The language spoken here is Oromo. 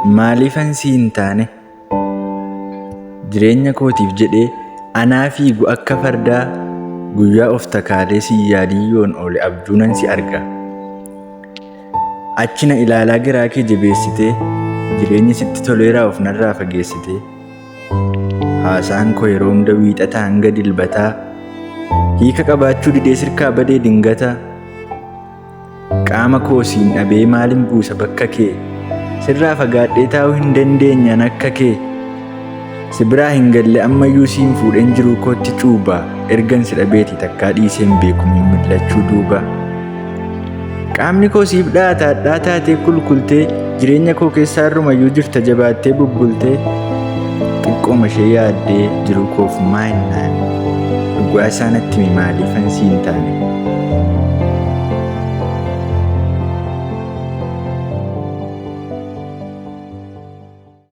Maaliifan si hin taane? Jireenya kootiif jedhee anaa fiigu akka fardaa guyyaa of takaalee si yaadiyyoon oole abjuunan si arga. Achi na ilaalaa garaa kee jabeessitee jireenyi sitti toleeraa of narraa fageessitee haasaan koo yeroo hunda wiixataa hanga dilbataa hiika qabaachuu didee sirkaa badee dingataa qaama koo siin dhabee maalin buusa bakka kee sirraa fagaadhee taa'uu hin dandeenyaan akka kee si biraa hin galle ammayyuu siin fuudheen jiruu kootti cuubaa ergan si dhabeeti takkaa dhiiseen beekumiin millachuu duuba. Qaamni koo siif dhaataa taatee kulkultee jireenya koo keessaa irrumayyuu jirta jabaattee bubbultee xiqqooma ishee yaaddee jiruu koof maa hin naane dhugaa isaanatti maaliifan si hin taane?